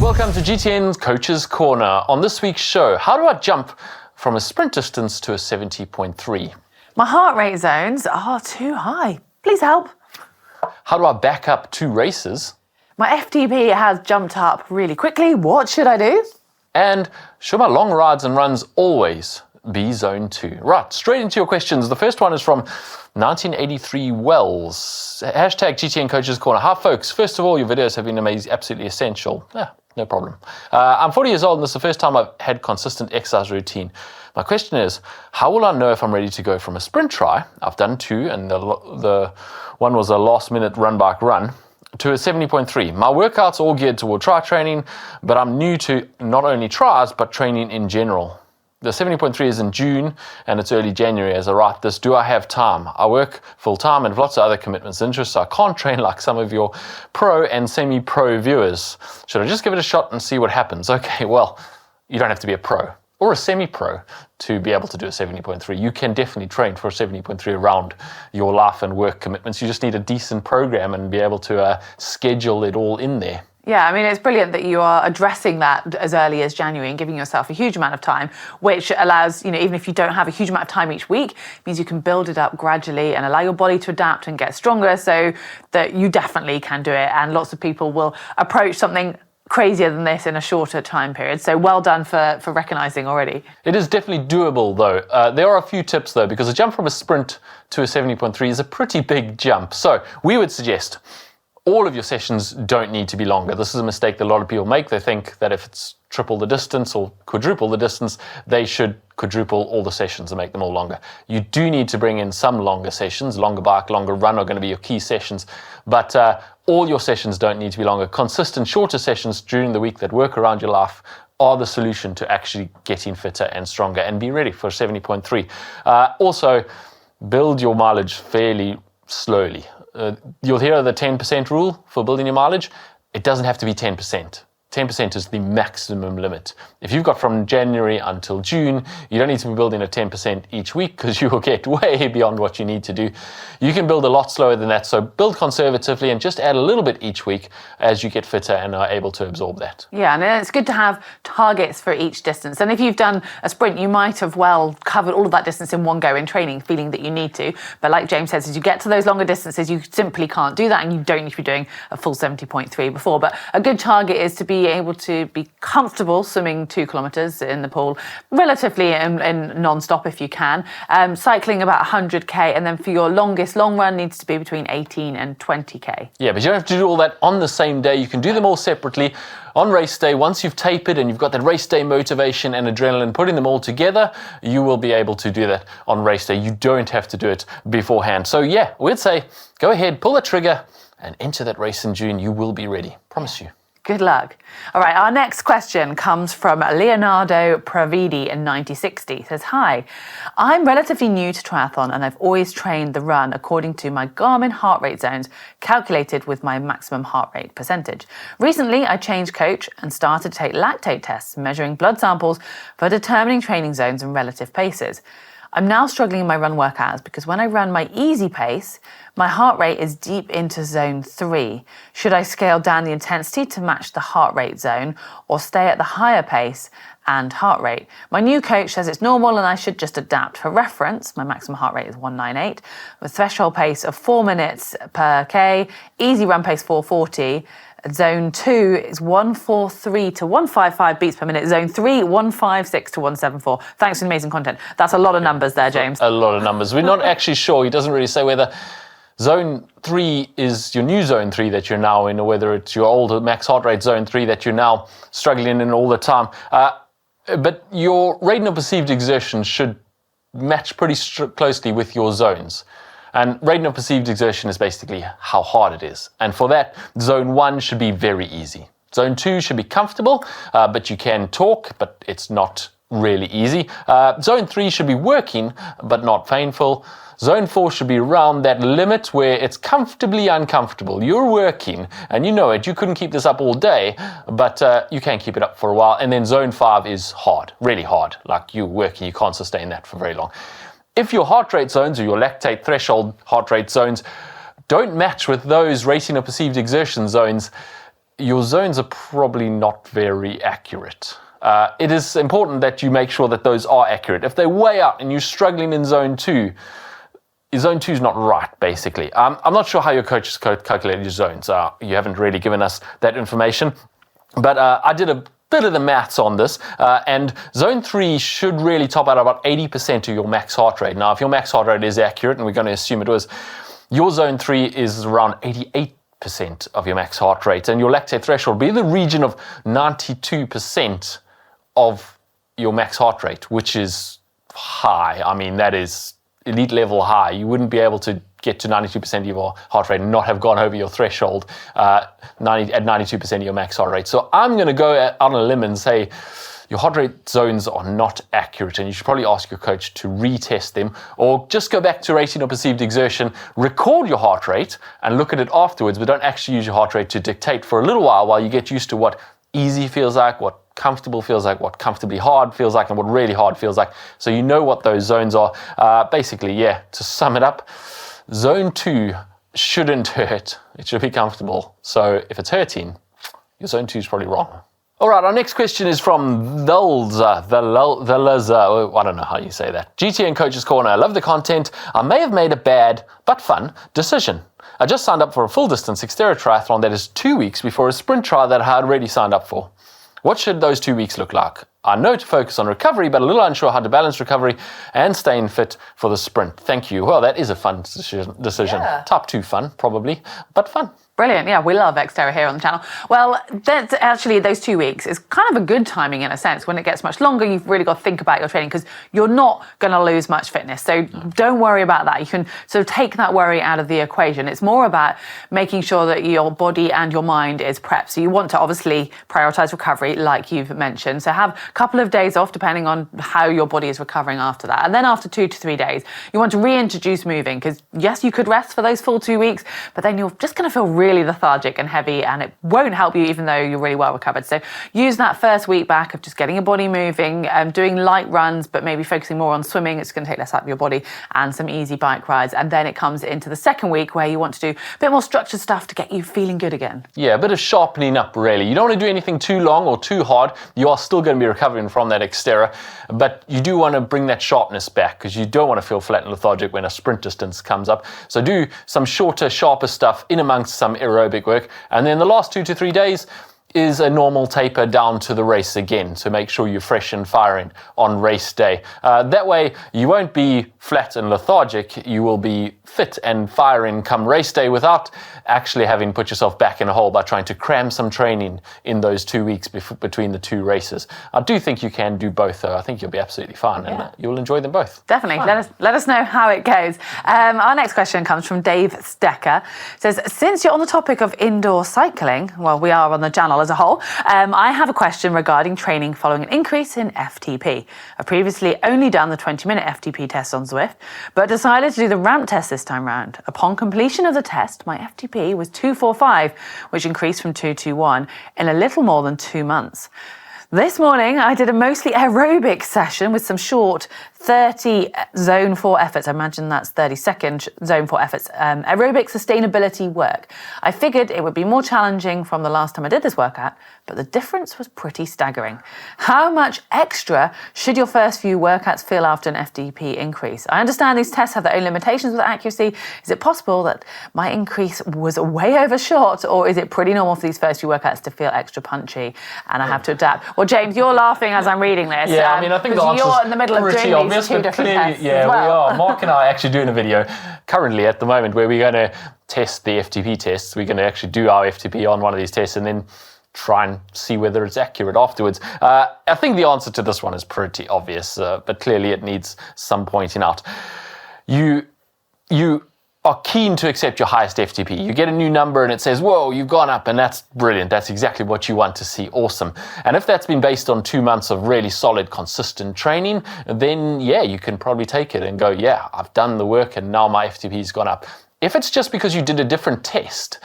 Welcome to GTN's Coach's Corner. On this week's show, how do I jump from a sprint distance to a 70.3? My heart rate zones are too high. Please help. How do I back up 2 races? My FTP has jumped up really quickly. What should I do? And should my long rides and runs always be zone 2? Right, straight into your questions. The first one is from 1983 Wells. Hashtag GTN Coach's Corner. Hi folks, first of all, your videos have been amazing, absolutely essential. No problem. I'm 40 years old and this is the first time I've had consistent exercise routine. My question is, how will I know if I'm ready to go from a sprint try, I've done 2 and the one was a last minute run bike run, to a 70.3. My workouts are all geared toward tri training, but I'm new to not only tries, but training in general. The 70.3 is in June and it's early January as I write this. Do I have time? I work full time and have lots of other commitments and interests, so I can't train like some of your pro and semi-pro viewers. Should I just give it a shot and see what happens? Okay, well, you don't have to be a pro or a semi-pro to be able to do a 70.3. You can definitely train for a 70.3 around your life and work commitments. You just need a decent program and be able to schedule it all in there. Yeah, I mean, it's brilliant that you are addressing that as early as January and giving yourself a huge amount of time, which allows, even if you don't have a huge amount of time each week, it means you can build it up gradually and allow your body to adapt and get stronger so that you definitely can do it. And lots of people will approach something crazier than this in a shorter time period. So well done for recognising already. It is definitely doable though. There are a few tips though, because a jump from a sprint to a 70.3 is a pretty big jump. So we would suggest all of your sessions don't need to be longer. This is a mistake that a lot of people make. They think that if it's triple the distance or quadruple the distance, they should quadruple all the sessions and make them all longer. You do need to bring in some longer sessions. Longer bike, longer run are going to be your key sessions, but all your sessions don't need to be longer. Consistent, shorter sessions during the week that work around your life are the solution to actually getting fitter and stronger and be ready for 70.3. Also, build your mileage fairly slowly. You'll hear the 10% rule for building your mileage. It doesn't have to be 10%. 10% is the maximum limit. If you've got from January until June, you don't need to be building at 10% each week because you will get way beyond what you need to do. You can build a lot slower than that, so build conservatively and just add a little bit each week as you get fitter and are able to absorb that. Yeah, and it's good to have targets for each distance. And if you've done a sprint, you might have covered all of that distance in one go in training, feeling that you need to. But like James says, as you get to those longer distances, you simply can't do that and you don't need to be doing a full 70.3 before. But a good target is to be able to be comfortable swimming 2 kilometres in the pool, relatively in non-stop if you can, cycling about 100k, and then for your longest long run needs to be between 18 and 20k. Yeah, but you don't have to do all that on the same day. You can do them all separately. On race day, once you've tapered and you've got that race day motivation and adrenaline, putting them all together, you will be able to do that on race day. You don't have to do it beforehand. So yeah, we'd say go ahead, pull the trigger and enter that race in June. You will be ready. Promise you. Good luck. All right, our next question comes from Leonardo Pravidi in 9060. He says, hi, I'm relatively new to triathlon and I've always trained the run according to my Garmin heart rate zones calculated with my maximum heart rate percentage. Recently, I changed coach and started to take lactate tests, measuring blood samples for determining training zones and relative paces. I'm now struggling in my run workouts because when I run my easy pace, my heart rate is deep into zone 3. Should I scale down the intensity to match the heart rate zone or stay at the higher pace and heart rate? My new coach says it's normal and I should just adapt. For reference, my maximum heart rate is 198 with threshold pace of 4 minutes per K, easy run pace 440. Zone 2 is 143 to 155 beats per minute. Zone 3, 156 to 174. Thanks for the amazing content. That's a lot of numbers there, James. A lot of numbers. We're not actually sure. He doesn't really say whether Zone 3 is your new Zone 3 that you're now in, or whether it's your older max heart rate Zone 3 that you're now struggling in all the time. But your rating of perceived exertion should match pretty closely with your zones. And rating of perceived exertion is basically how hard it is. And for that, Zone 1 should be very easy. Zone 2 should be comfortable, but you can talk, but it's not really easy. Zone 3 should be working, but not painful. Zone 4 should be around that limit where it's comfortably uncomfortable. You're working and you know it. You couldn't keep this up all day, but you can keep it up for a while. And then Zone 5 is hard, really hard. Like you're working, you can't sustain that for very long. If your heart rate zones or your lactate threshold heart rate zones don't match with those rating or perceived exertion zones, your zones are probably not very accurate. It is important that you make sure that those are accurate. If they're way out and you're struggling in zone 2, zone 2 is not right, basically. I'm not sure how your coach has calculated your zones. You haven't really given us that information. But I did a bit of the maths on this, and zone 3 should really top out about 80% of your max heart rate. Now, if your max heart rate is accurate, and we're going to assume it was, your zone 3 is around 88% of your max heart rate, and your lactate threshold will be in the region of 92% of your max heart rate, which is high. I mean, that is elite level high. You wouldn't be able to get to 92% of your heart rate and not have gone over your threshold at 92% of your max heart rate. So I'm going to go out on a limb and say your heart rate zones are not accurate, and you should probably ask your coach to retest them, or just go back to rating or perceived exertion, record your heart rate and look at it afterwards, but don't actually use your heart rate to dictate for a little while you get used to what easy feels like, what comfortable feels like, what comfortably hard feels like, and what really hard feels like, so you know what those zones are. Basically, to sum it up, zone 2 shouldn't hurt. It should be comfortable. So if it's hurting, your zone 2 is probably wrong. All right, our next question is from Thulza, I don't know how you say that. GTN Coach's Corner. I love the content. I may have made a bad but fun decision. I just signed up for a full distance Xterra triathlon that is 2 weeks before a sprint trial that I had already signed up for. What should those 2 weeks look like? I know to focus on recovery, but a little unsure how to balance recovery and staying fit for the sprint. Thank you. Well, that is a fun decision. Yeah. Type 2 fun, probably, but fun. Brilliant. Yeah, we love Xterra here on the channel. Well, that's actually, those 2 weeks is kind of a good timing in a sense. When it gets much longer, you've really got to think about your training, because you're not going to lose much fitness. So don't worry about that. You can sort of take that worry out of the equation. It's more about making sure that your body and your mind is prepped. So you want to obviously prioritize recovery, like you've mentioned. So have a couple of days off, depending on how your body is recovering after that. And then after 2 to 3 days, you want to reintroduce moving, because yes, you could rest for those full 2 weeks, but then you're just going to feel really lethargic and heavy, and it won't help you even though you're really well recovered. So use that first week back of just getting your body moving, doing light runs, but maybe focusing more on swimming. It's going to take less out of your body, and some easy bike rides. And then it comes into the second week where you want to do a bit more structured stuff to get you feeling good again. Yeah, a bit of sharpening up, really. You don't want to do anything too long or too hard. You are still going to be recovering from that Xterra, but you do want to bring that sharpness back, because you don't want to feel flat and lethargic when a sprint distance comes up. So do some shorter, sharper stuff in amongst some aerobic work, and then the last 2 to 3 days is a normal taper down to the race again, to make sure you're fresh and firing on race day. That way you won't be flat and lethargic, you will be fit and firing come race day without actually having put yourself back in a hole by trying to cram some training in those 2 weeks between the 2 races. I do think you can do both, though. I think you'll be absolutely fine, and you'll enjoy them both. Definitely. Let us know how it goes. Our next question comes from Dave Stecker. It says, since you're on the topic of indoor cycling, well, we are on the channel as a whole, I have a question regarding training following an increase in FTP. I've previously only done the 20-minute FTP test on Zwift, but decided to do the ramp test this time round. Upon completion of the test, my FTP was 245, which increased from 221 in a little more than 2 months. This morning, I did a mostly aerobic session with some short 30 zone 4 efforts. I imagine that's 30-second zone 4 efforts. Aerobic sustainability work. I figured it would be more challenging from the last time I did this workout, but the difference was pretty staggering. How much extra should your first few workouts feel after an FTP increase? I understand these tests have their own limitations with accuracy. Is it possible that my increase was way overshot, or is it pretty normal for these first few workouts to feel extra punchy and I have to adapt? Well, James, you're laughing as I'm reading this. Yeah, I mean, I think the answer's you're in the middle of doing obvious, these 2 different tests. Yeah, as well. we are. Mark and I are actually doing a video currently at the moment where we're going to test the FTP tests. We're going to actually do our FTP on one of these tests and then try and see whether it's accurate afterwards. I think the answer to this one is pretty obvious, but clearly it needs some pointing out. You are keen to accept your highest FTP. You get a new number and it says, whoa, you've gone up, and that's brilliant. That's exactly what you want to see. Awesome. And if that's been based on 2 months of really solid, consistent training, then you can probably take it and go, I've done the work and now my FTP's gone up. If it's just because you did a different test,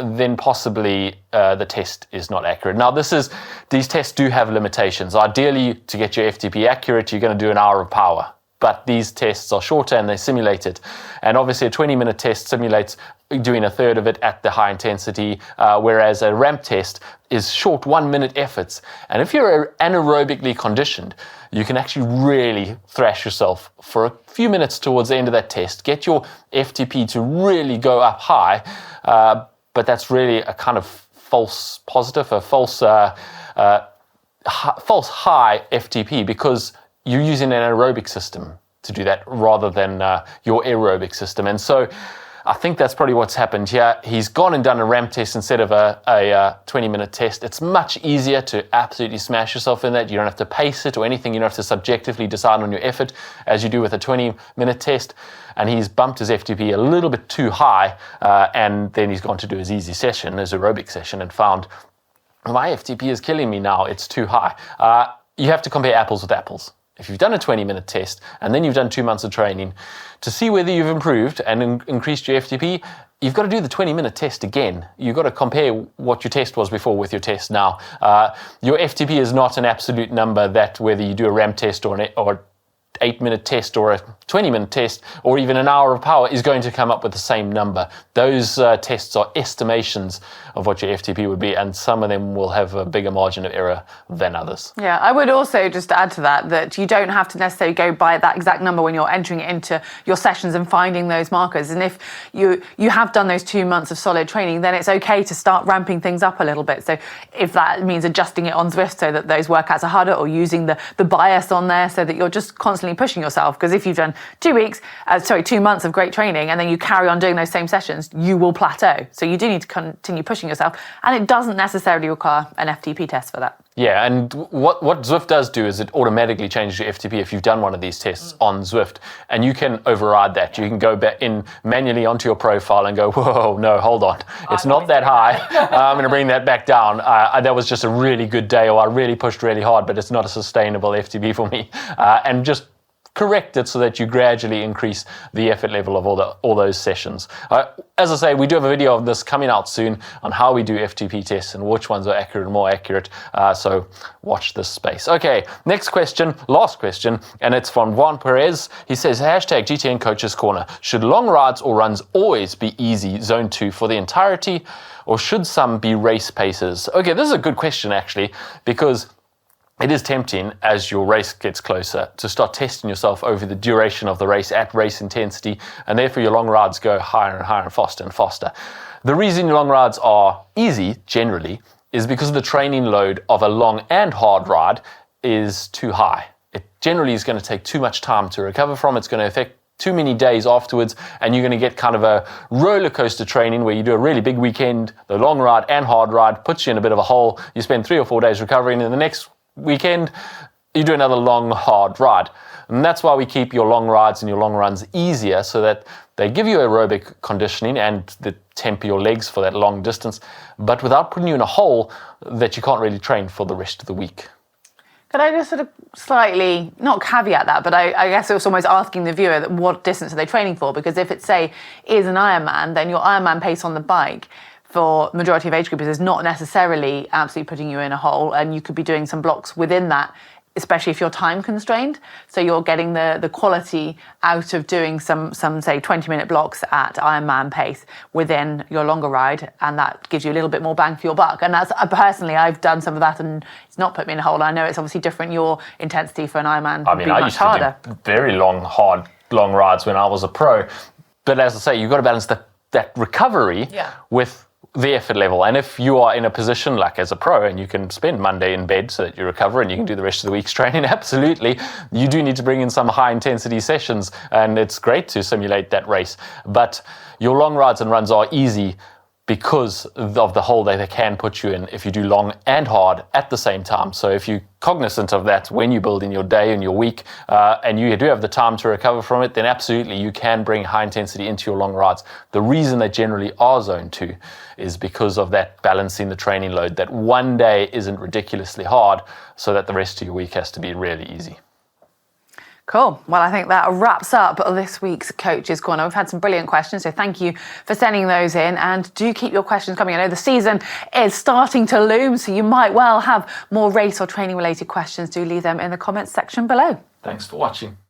then possibly the test is not accurate. Now, these tests do have limitations. Ideally, to get your FTP accurate, you're going to do an hour of power. but these tests are shorter and they're simulated. And obviously a 20-minute test simulates doing a third of it at the high intensity, whereas a ramp test is short 1-minute efforts. And if you're anaerobically conditioned, you can actually really thrash yourself for a few minutes towards the end of that test, get your FTP to really go up high, but that's really a kind of false positive, a false high FTP, because you're using an anaerobic system to do that rather than your aerobic system. And so I think that's probably what's happened here. He's gone and done a ramp test instead of a 20-minute test. It's much easier to absolutely smash yourself in that. You don't have to pace it or anything. You don't have to subjectively decide on your effort as you do with a 20-minute test. And he's bumped his FTP a little bit too high, and then he's gone to do his easy session, his aerobic session, and found my FTP is killing me now. It's too high. You have to compare apples with apples. If you've done a 20-minute test and then you've done 2 months of training, to see whether you've improved and increased your FTP, you've got to do the 20-minute test again. You've got to compare what your test was before with your test now. Your FTP is not an absolute number that whether you do a ramp test or 8-minute test or a 20-minute test or even an hour of power is going to come up with the same number. Those tests are estimations of what your FTP would be, and some of them will have a bigger margin of error than others. Yeah, I would also just add to that you don't have to necessarily go by that exact number when you're entering it into your sessions and finding those markers. And if you have done those 2 months of solid training, then it's okay to start ramping things up a little bit. So if that means adjusting it on Zwift so that those workouts are harder, or using the bias on there so that you're just constantly pushing yourself, because if you've done 2 months of great training and then you carry on doing those same sessions, you will plateau. So you do need to continue pushing yourself, and it doesn't necessarily require an FTP test for that. Yeah, and what Zwift does do is it automatically changes your FTP if you've done one of these tests on Zwift, and you can override that. You can go back in manually onto your profile and go, whoa, no, hold on. It's not that high. I'm going to bring that back down. That was just a really good day, or I really pushed really hard, but it's not a sustainable FTP for me. And just correct it so that you gradually increase the effort level of all those sessions. As I say, we do have a video of this coming out soon on how we do FTP tests and which ones are accurate and more accurate. So watch this space. Okay, next question, last question, and it's from Juan Perez. He says, hashtag GTN Coaches Corner. Should long rides or runs always be easy zone 2 for the entirety, or should some be race paces? Okay, this is a good question actually, because it is tempting as your race gets closer to start testing yourself over the duration of the race at race intensity, and therefore your long rides go higher and higher and faster. The reason your long rides are easy generally is because the training load of a long and hard ride is too high. It generally is going to take too much time to recover from. It's going to affect too many days afterwards, and you're going to get kind of a roller coaster training where you do a really big weekend, the long ride and hard ride puts you in a bit of a hole. You spend 3 or 4 days recovering, and the next weekend you do another long hard ride. And that's why we keep your long rides and your long runs easier, so that they give you aerobic conditioning and the temper your legs for that long distance, but without putting you in a hole that you can't really train for the rest of the week. Could I just sort of slightly, not caveat that, but I guess it was almost asking the viewer that what distance are they training for? Because if it, say, is an Ironman, then your Ironman pace on the bike for the majority of age groups is not necessarily absolutely putting you in a hole, and you could be doing some blocks within that, especially if you're time constrained. So you're getting the quality out of doing some say 20-minute blocks at Ironman pace within your longer ride, and that gives you a little bit more bang for your buck. And that's personally, I've done some of that, and it's not put me in a hole. I know it's obviously different. Your intensity for an Ironman would be much harder. I used to do very long rides when I was a pro, but as I say, you've got to balance that recovery with the effort level. And if you are in a position like as a pro and you can spend Monday in bed so that you recover and you can do the rest of the week's training, absolutely, you do need to bring in some high intensity sessions, and it's great to simulate that race. But your long rides and runs are easy because of the hole that they can put you in if you do long and hard at the same time. So if you're cognizant of that when you build in your day and your week, and you do have the time to recover from it, then absolutely you can bring high intensity into your long rides. The reason they generally are zone 2 is because of that balancing the training load, that one day isn't ridiculously hard so that the rest of your week has to be really easy. Cool. Well, I think that wraps up this week's Coach's Corner. We've had some brilliant questions, so thank you for sending those in, and do keep your questions coming. I know the season is starting to loom, so you might well have more race or training related questions. Do leave them in the comments section below. Thanks for watching.